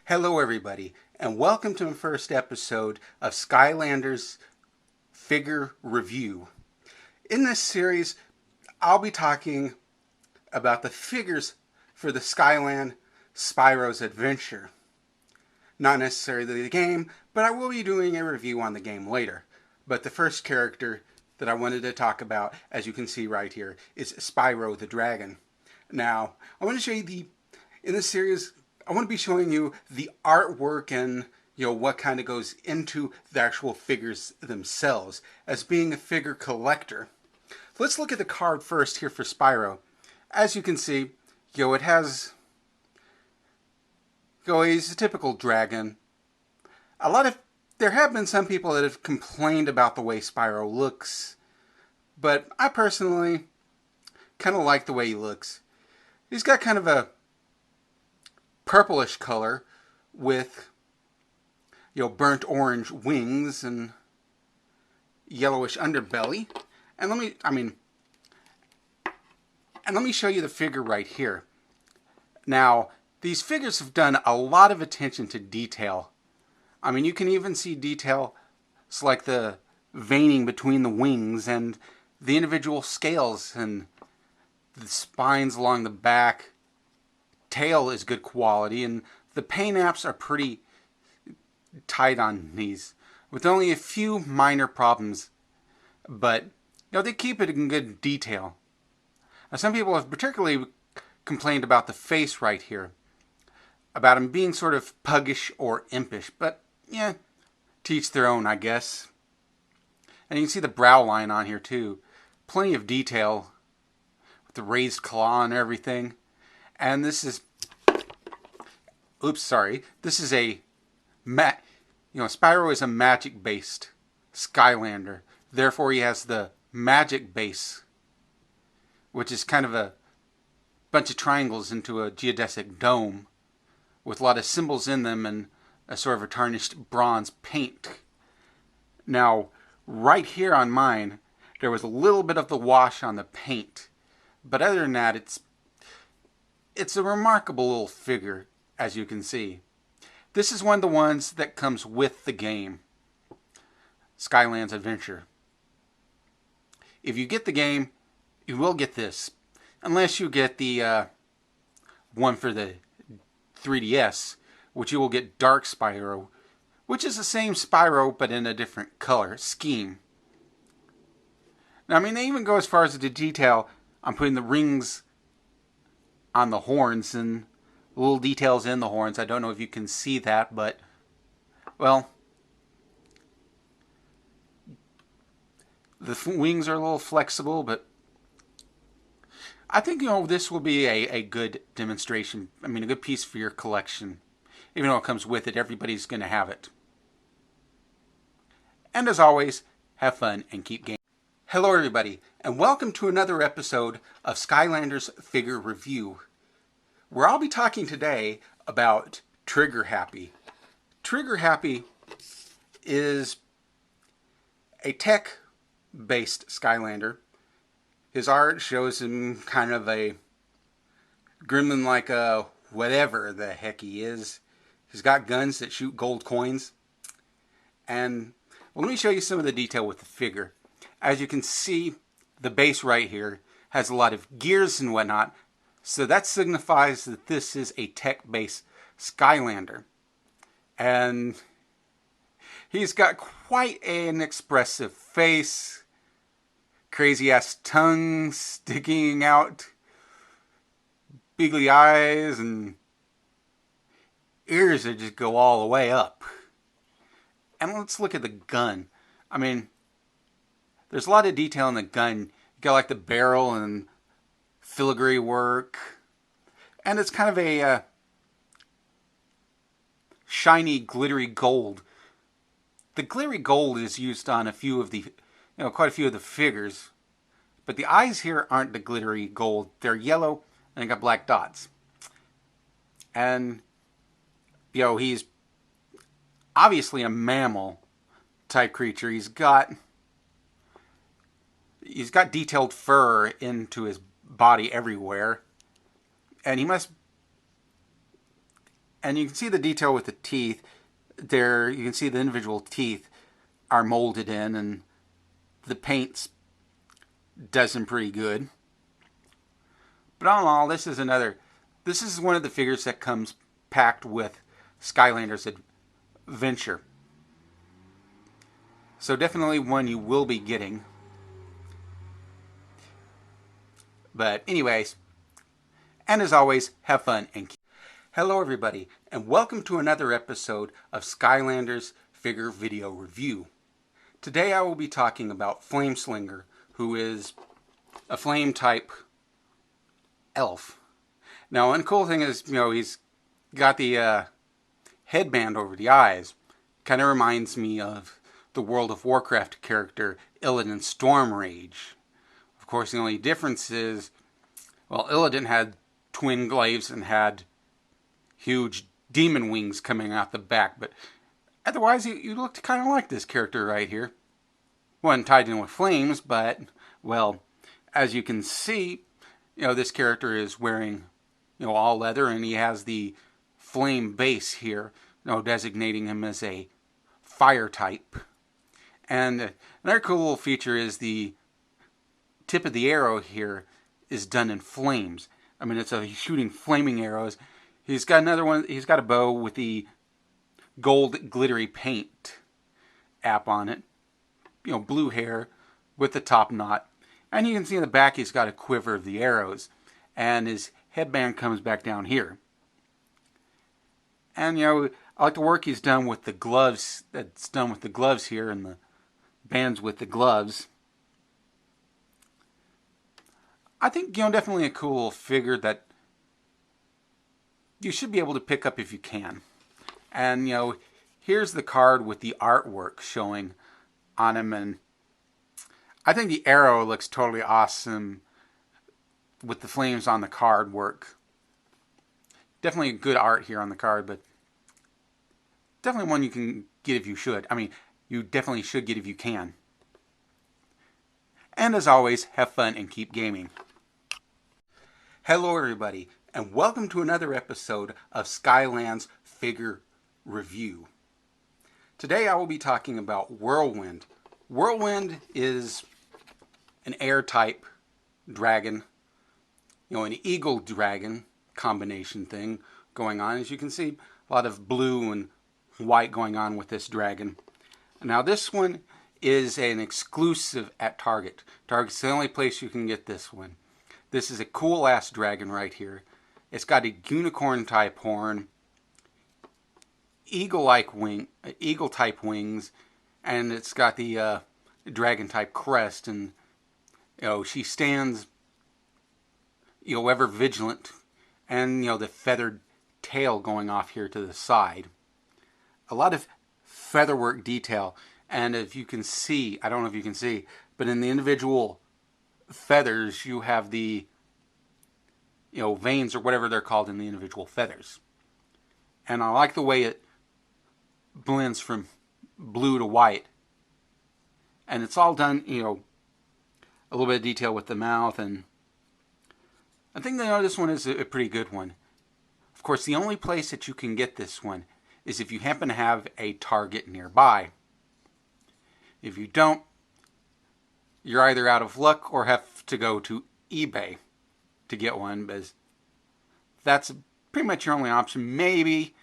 Hello everybody, and welcome to the first episode of Skylander's Figure Review. In this series, I'll be talking about the figures for the Skylander Spyros Adventure. Not necessarily the game, but I will be doing a review on the game later. But the first character that I wanted to talk about, as you can see right here, is Spyro the Dragon. Now, I want to show you in this series, I want to be showing you the artwork and what kind of goes into the actual figures themselves as being a figure collector. Let's look at the card first here for Spyro. As you can see, it has he's a typical dragon. There have been some people that have complained about the way Spyro looks, but I personally kind of like the way he looks. He's got kind of a purplish color with burnt orange wings and yellowish underbelly. And let me show you the figure right here. Now, these figures have done a lot of attention to detail. You can even see details like the veining between the wings and the individual scales and the spines along the back. Tail is good quality, and the paint apps are pretty tight on these, with only a few minor problems. But they keep it in good detail. Now, some people have particularly complained about the face right here, about him being sort of puggish or impish, but yeah, to each their own, I guess. And you can see the brow line on here too. Plenty of detail with the raised claw and everything. And this is, this is Spyro is a magic-based Skylander. Therefore, he has the magic base, which is kind of a bunch of triangles into a geodesic dome with a lot of symbols in them and a sort of a tarnished bronze paint. Now, right here on mine, there was a little bit of the wash on the paint. But other than that, it's a remarkable little figure, as you can see. This is one of the ones that comes with the game, Skylander's Adventure. If you get the game, you will get this. Unless you get the one for the 3DS, which you will get Dark Spyro, which is the same Spyro but in a different color scheme. Now, they even go as far as the detail on putting the rings on the horns and little details in the horns. I don't know if you can see that, but, well, the wings are a little flexible, but I think, this will be a good demonstration. A good piece for your collection. Even though it comes with it, everybody's going to have it. And as always, have fun and keep gaming. Hello everybody, and welcome to another episode of Skylander's Figure Review, where I'll be talking today about Trigger Happy. Trigger Happy is a tech-based Skylander. His art shows him kind of a gremlin like a whatever the heck he is. He's got guns that shoot gold coins. And let me show you some of the detail with the figure. As you can see, the base right here has a lot of gears and whatnot, so that signifies that this is a tech-based Skylander. And he's got quite an expressive face, crazy-ass tongue sticking out, beagly eyes, and ears that just go all the way up. And let's look at the gun. There's a lot of detail in the gun. You got like the barrel and filigree work. And it's kind of a shiny, glittery gold. The glittery gold is used on quite a few of the figures. But the eyes here aren't the glittery gold. They're yellow and they got black dots. And, he's obviously a mammal type creature. He's got detailed fur into his body everywhere. And And you can see the detail with the teeth. There, you can see the individual teeth are molded in, and the paint's does them pretty good. But all in all, this is one of the figures that comes packed with Skylander's Adventure. So definitely one you will be getting. But anyways, and as always, have fun and keep. Hello everybody, and welcome to another episode of Skylander's Figure Video Review. Today I will be talking about Flameslinger, who is a flame type elf. Now, one cool thing is, he's got the headband over the eyes. Kind of reminds me of the World of Warcraft character Illidan Stormrage. Of course, the only difference is, well, Illidan had twin glaives and had huge demon wings coming out the back, but otherwise you looked kind of like this character right here. Wasn't tied in with flames, but, well, as you can see, this character is wearing, all leather, and he has the flame base here, designating him as a fire type. And another cool little feature is the tip of the arrow here is done in flames. I mean, he's shooting flaming arrows. He's got another one. He's got a bow with the gold glittery paint app on it. Blue hair with the top knot. And you can see in the back he's got a quiver of the arrows. And his headband comes back down here. And, I like the work he's done with the gloves. That's done with the gloves here and the bands with the gloves. I think, definitely a cool figure that you should be able to pick up if you can. And, here's the card with the artwork showing on him. And I think the arrow looks totally awesome with the flames on the card work. Definitely good art here on the card, but definitely one you can get if you should. I mean, you definitely should get if you can. And as always, have fun and keep gaming. Hello everybody, and welcome to another episode of Skyland's Figure Review. Today I will be talking about Whirlwind. Whirlwind is an air type dragon, an eagle dragon combination thing going on. As you can see, a lot of blue and white going on with this dragon. Now this one is an exclusive at Target. Target's the only place you can get this one. This is a cool ass dragon right here. It's got a unicorn type horn, eagle type wings, and it's got the dragon type crest. And she stands, ever vigilant, and the feathered tail going off here to the side. A lot of featherwork detail, and if you can see, I don't know if you can see, but in the individual feathers you have the veins or whatever they're called in the individual feathers. And I like the way it blends from blue to white. And it's all done, a little bit of detail with the mouth, and I think this one is a pretty good one. Of course, the only place that you can get this one is if you happen to have a Target nearby. If you don't, you're either out of luck or have to go to eBay to get one, because that's pretty much your only option. Maybe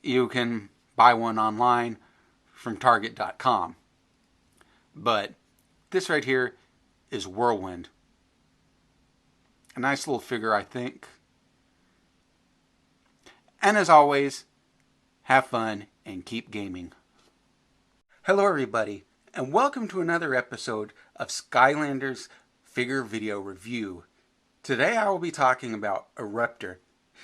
you can buy one online from Target.com. But this right here is Whirlwind. A nice little figure, I think. And as always, have fun and keep gaming. Hello everybody, and welcome to another episode of Skylander's Figure Video Review. Today I will be talking about Eruptor.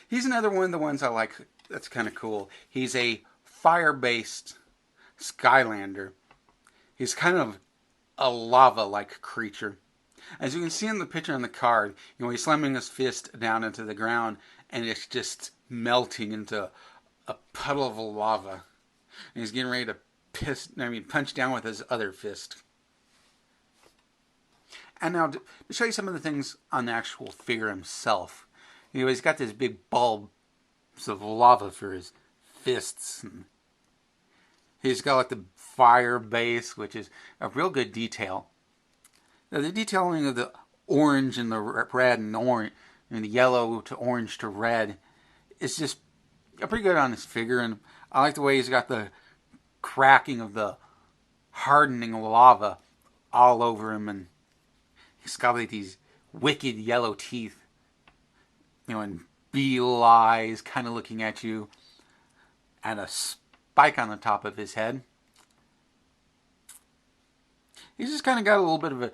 He's another one of the ones I like that's kind of cool. He's a fire-based Skylander. He's kind of a lava-like creature. As you can see in the picture on the card, he's slamming his fist down into the ground, and it's just melting into a puddle of lava. And he's getting ready to punch down with his other fist. And now, to show you some of the things on the actual figure himself. He's got this big bulbs of lava for his fists. And he's got like the fire base, which is a real good detail. Now, the detailing of the orange and the red and orange, and the yellow to orange to red, is just pretty good on his figure. And I like the way he's got the cracking of the hardening lava all over him, and he's got like these wicked yellow teeth, and beetle eyes kind of looking at you, and a spike on the top of his head. He's just kind of got a little bit of a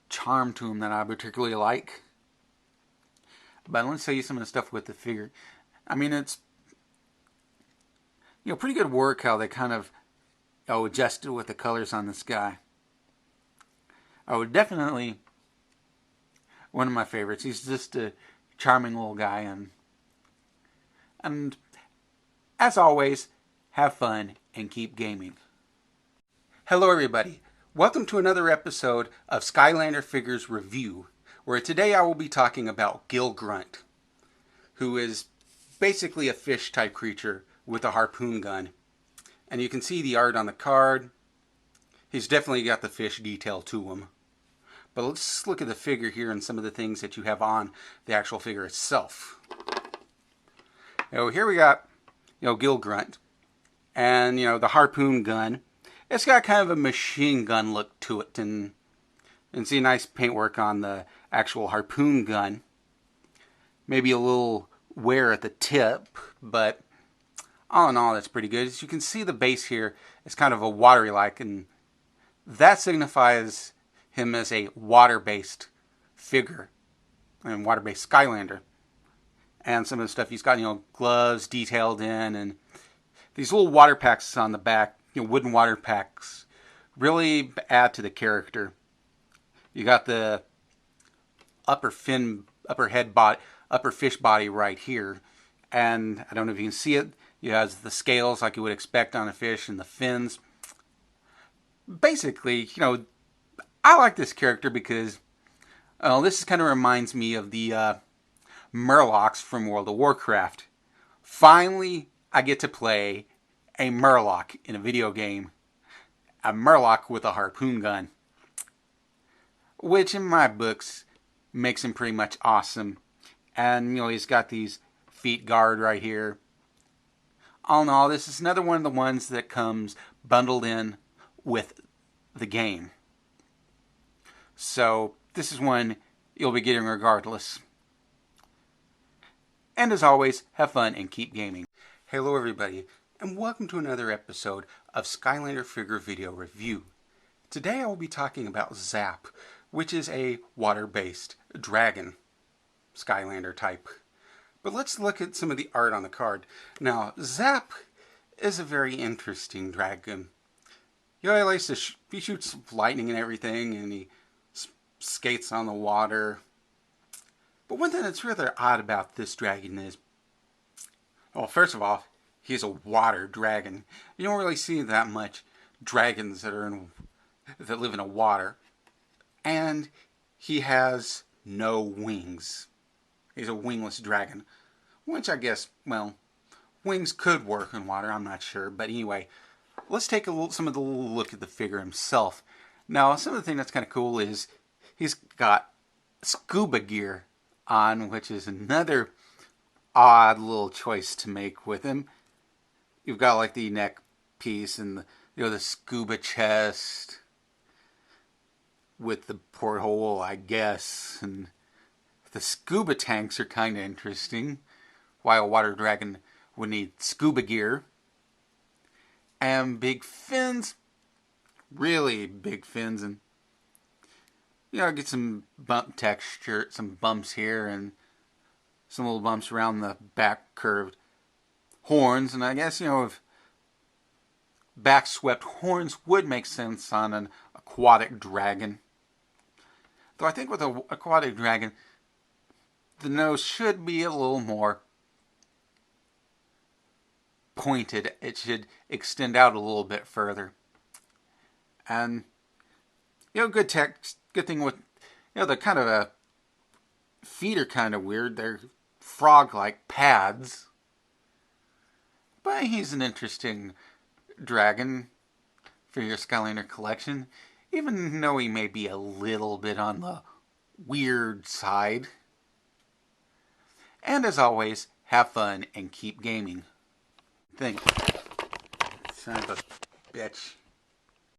charm to him that I particularly like. But let's show you some of the stuff with the figure. I mean, it's pretty good work how they kind of adjusted with the colors on this guy. Definitely one of my favorites. He's just a charming little guy, and as always, have fun and keep gaming. Hello everybody. Welcome to another episode of Skylander Figures Review, where today I will be talking about Gill Grunt, who is basically a fish type creature with a harpoon gun. And you can see the art on the card. He's definitely got the fish detail to him. But let's look at the figure here and some of the things that you have on the actual figure itself. Here we got, Gill Grunt. And, the harpoon gun. It's got kind of a machine gun look to it. And see nice paintwork on the actual harpoon gun. Maybe a little wear at the tip, but all in all, that's pretty good. As you can see, the base here is kind of a watery-like, and that signifies him as a water-based figure and water-based Skylander. And some of the stuff he's got, gloves detailed in, and these little water packs on the back, wooden water packs, really add to the character. You got the upper fish body right here, and I don't know if you can see it. It has the scales like you would expect on a fish and the fins. Basically, I like this character because this kind of reminds me of the Murlocs from World of Warcraft. Finally, I get to play a Murloc in a video game. A Murloc with a harpoon gun. Which in my books makes him pretty much awesome. And, he's got these feet guard right here. All in all, this is another one of the ones that comes bundled in with the game. So, this is one you'll be getting regardless. And as always, have fun and keep gaming. Hello everybody, and welcome to another episode of Skylander Figure Video Review. Today I will be talking about Zap, which is a water-based dragon Skylander type. But let's look at some of the art on the card. Now, Zap is a very interesting dragon. He likes to he shoots lightning and everything, and he skates on the water. But one thing that's rather odd about this dragon is, well, first of all, he's a water dragon. You don't really see that much dragons that live in the water. And he has no wings. He's a wingless dragon. Which I guess, well, wings could work in water, I'm not sure. But anyway, let's take some of the look at the figure himself. Now, some of the thing that's kind of cool is he's got scuba gear on, which is another odd little choice to make with him. You've got like the neck piece and the scuba chest with the porthole, I guess, and the scuba tanks are kind of interesting. Why a water dragon would need scuba gear. And big fins, really big fins, and get some bump texture, some bumps here, and some little bumps around the back curved horns. And I guess if back swept horns would make sense on an aquatic dragon. Though I think with an aquatic dragon, the nose should be a little more pointed. It should extend out a little bit further. And, good thing with, the kind of feet are kind of weird. They're frog-like pads. but he's an interesting dragon for your Skylander collection, even though he may be a little bit on the weird side. And as always, have fun and keep gaming. Think. Son of a bitch.